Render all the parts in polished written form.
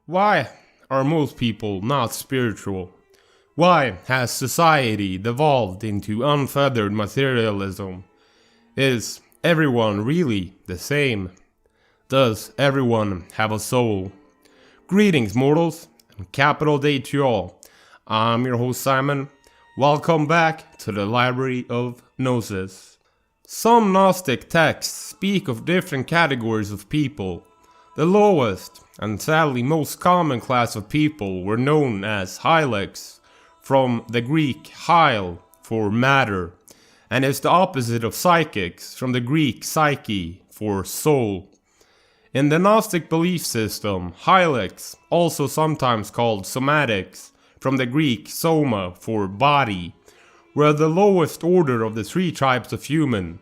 Why are most people not spiritual? Why has society devolved into unfeathered materialism? Is everyone really the same? Does everyone have a soul? Greetings, mortals, and capital day to all. I'm your host Simon. Welcome back to the Library of Gnosis. Some Gnostic texts speak of different categories of people. The lowest, and sadly most common class of people were known as hylics, from the Greek hyle for matter, and is the opposite of psychics, from the Greek psyche for soul. In the Gnostic belief system, hylics, also sometimes called somatics, from the Greek soma for body, were the lowest order of the three types of human.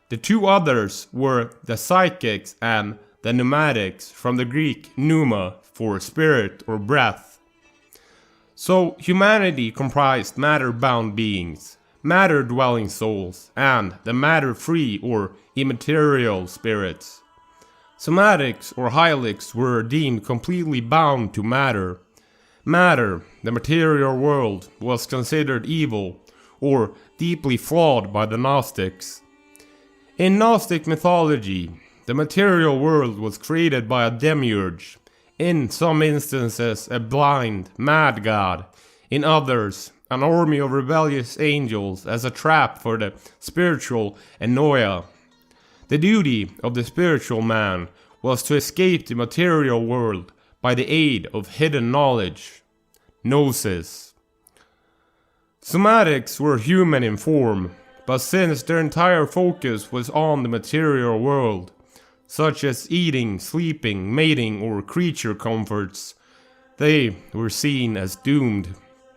The two others were the psychics and the pneumatics, from the Greek pneuma for spirit or breath. So humanity comprised matter-bound beings, matter-dwelling souls, and the matter-free or immaterial spirits. Somatics or hylics were deemed completely bound to matter. Matter, the material world, was considered evil or deeply flawed by the Gnostics. In Gnostic mythology, the material world was created by a demiurge, in some instances a blind, mad god, in others an army of rebellious angels as a trap for the spiritual Enoia. The duty of the spiritual man was to escape the material world by the aid of hidden knowledge, Gnosis. Somatics were human in form, but since their entire focus was on the material world, such as eating, sleeping, mating, or creature comforts, they were seen as doomed.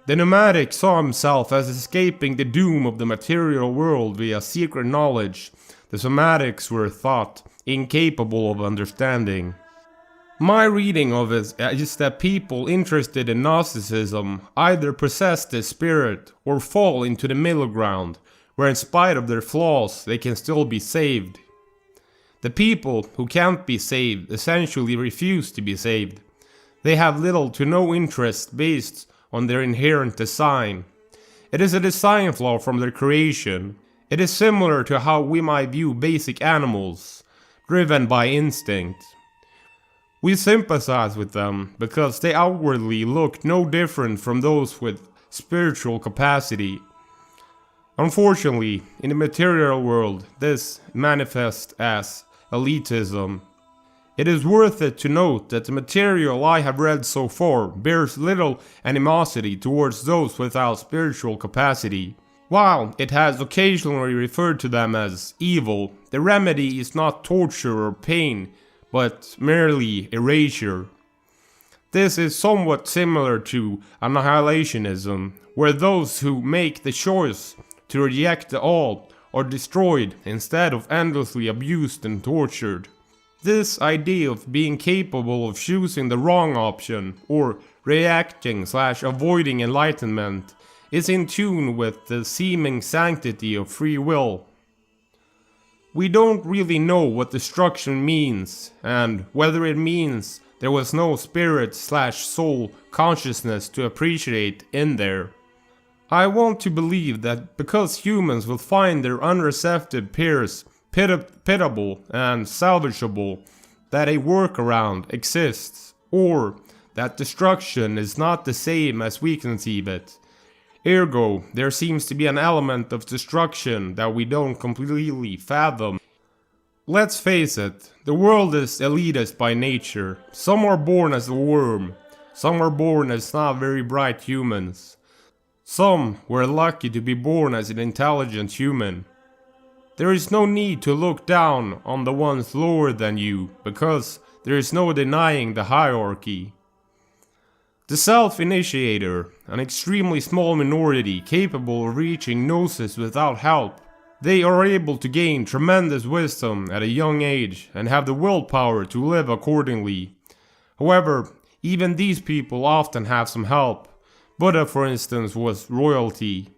The pneumatic saw himself as escaping the doom of the material world via secret knowledge the somatics were thought incapable of understanding. My reading of it is that people interested in Gnosticism either possess the spirit or fall into the middle ground, where in spite of their flaws they can still be saved. The people who can't be saved essentially refuse to be saved. They have little to no interest based on their inherent design. It is a design flaw from their creation. It is similar to how we might view basic animals, driven by instinct. We sympathize with them because they outwardly look no different from those with spiritual capacity. Unfortunately, in the material world, this manifests as elitism. It is worth it to note that the material I have read so far bears little animosity towards those without spiritual capacity. While it has occasionally referred to them as evil, the remedy is not torture or pain, but merely erasure. This is somewhat similar to annihilationism, where those who make the choice to reject the all are destroyed instead of endlessly abused and tortured. This idea of being capable of choosing the wrong option, or reacting/avoiding enlightenment, is in tune with the seeming sanctity of free will. We don't really know what destruction means, and whether it means there was no spirit/soul consciousness to appreciate in there. I want to believe that because humans will find their unreceptive peers pitiable and salvageable, that a workaround exists, or that destruction is not the same as we conceive it. Ergo, there seems to be an element of destruction that we don't completely fathom. Let's face it, the world is elitist by nature. Some are born as a worm, some are born as not very bright humans. Some were lucky to be born as an intelligent human. There is no need to look down on the ones lower than you, because there is no denying the hierarchy. The self-initiator, an extremely small minority capable of reaching Gnosis without help, they are able to gain tremendous wisdom at a young age and have the willpower to live accordingly. However, even these people often have some help. Buddha, for instance, was royalty.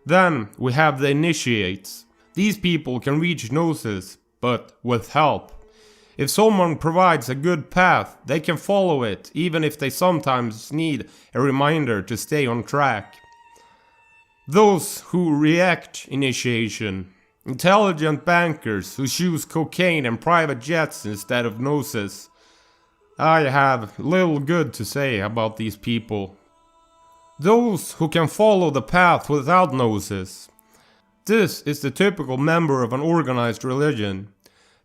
Then we have the initiates. These people can reach Gnosis, but with help. If someone provides a good path, they can follow it, even if they sometimes need a reminder to stay on track. Those who reject initiation, intelligent bankers who choose cocaine and private jets instead of Gnosis. I have little good to say about these people. Those who can follow the path without Gnosis. This is the typical member of an organized religion.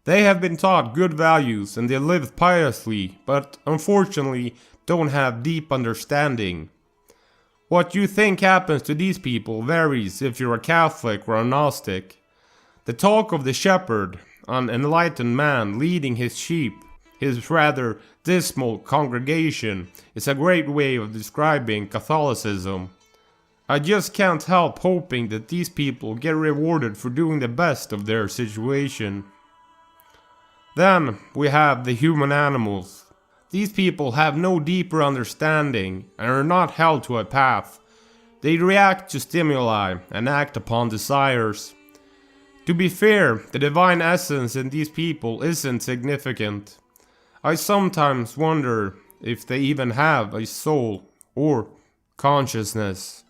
They have been taught good values and they live piously, but unfortunately don't have deep understanding. What you think happens to these people varies if you're a Catholic or a Gnostic. The talk of the shepherd, an enlightened man leading his sheep, his rather dismal congregation, is a great way of describing Catholicism. I just can't help hoping that these people get rewarded for doing the best of their situation. Then we have the human animals. These people have no deeper understanding and are not held to a path. They react to stimuli and act upon desires. To be fair, the divine essence in these people isn't significant. I sometimes wonder if they even have a soul or consciousness.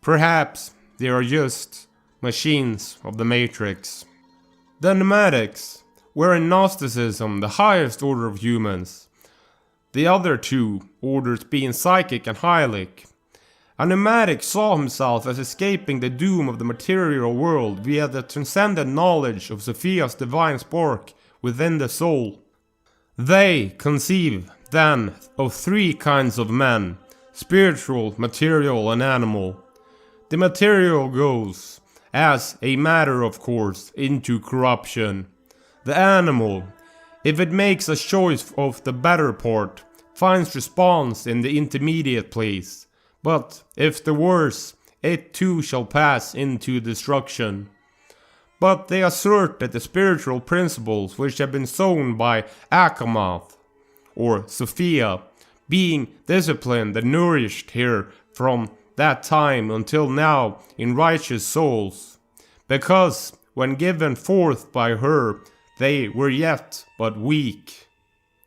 Perhaps they are just machines of the Matrix. The Pneumatics were in Gnosticism the highest order of humans, the other two orders being Psychic and Hylic. A Pneumatic saw himself as escaping the doom of the material world via the transcendent knowledge of Sophia's divine spark within the soul. They conceive, then, of three kinds of men: spiritual, material, and animal. The material goes, as a matter of course, into corruption. The animal, if it makes a choice of the better part, finds response in the intermediate place, but if the worse, it too shall pass into destruction. But they assert that the spiritual principles which have been sown by Akamoth, or Sophia, being disciplined and nourished here from that time until now in righteous souls, because when given forth by her, they were yet but weak,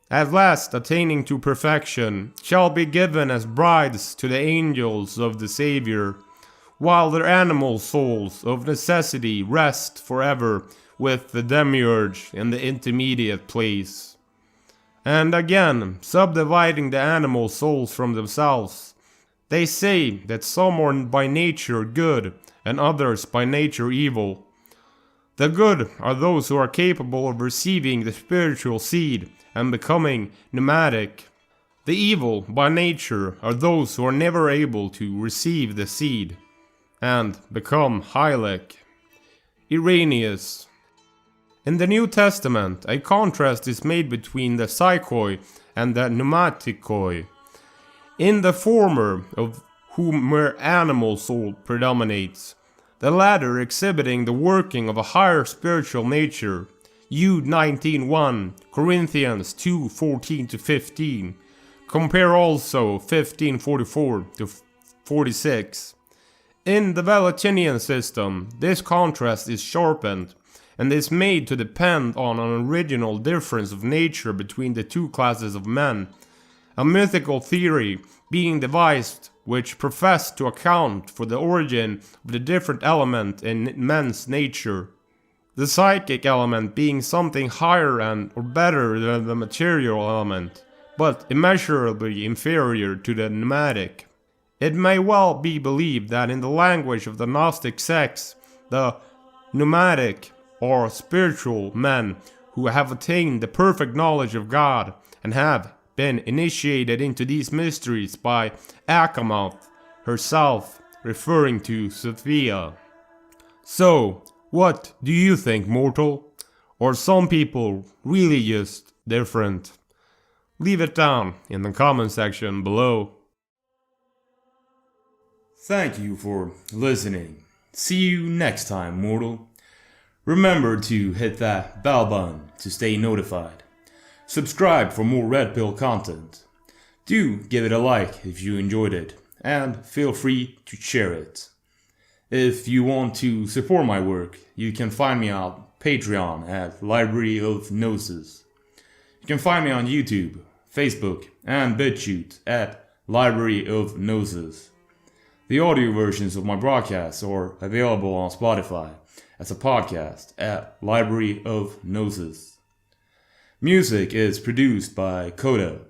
at last attaining to perfection, shall be given as brides to the angels of the Savior, while their animal souls of necessity rest forever with the demiurge in the intermediate place. And again, subdividing the animal souls from themselves, they say that some are by nature good and others by nature evil. The good are those who are capable of receiving the spiritual seed and becoming pneumatic. The evil by nature are those who are never able to receive the seed and become hylic. Irenaeus. In the New Testament, a contrast is made between the psychoi and the pneumatikoi. In the former, of whom mere animal soul predominates, the latter exhibiting the working of a higher spiritual nature. Jude 19:1, Corinthians 2:14-15. Compare also 15:44-46. In the Valentinian system, this contrast is sharpened and is made to depend on an original difference of nature between the two classes of men, a mythical theory being devised which professed to account for the origin of the different element in men's nature. The psychic element being something higher and or better than the material element, but immeasurably inferior to the pneumatic. It may well be believed that in the language of the Gnostic sects, the pneumatic are spiritual men who have attained the perfect knowledge of God and have been initiated into these mysteries by Akamoth herself, referring to Sophia. So, what do you think, mortal? Or some people really just different? Leave it down in the comment section below. Thank you for listening. See you next time, mortal. Remember to hit that bell button to stay notified. Subscribe for more Red Pill content. Do give it a like if you enjoyed it, and feel free to share it. If you want to support my work, you can find me on Patreon at Library of Gnosis. You can find me on YouTube, Facebook, and Bitchute at Library of Gnosis. The audio versions of my broadcasts are available on Spotify as a podcast at Library of Gnosis. Music is produced by Coda.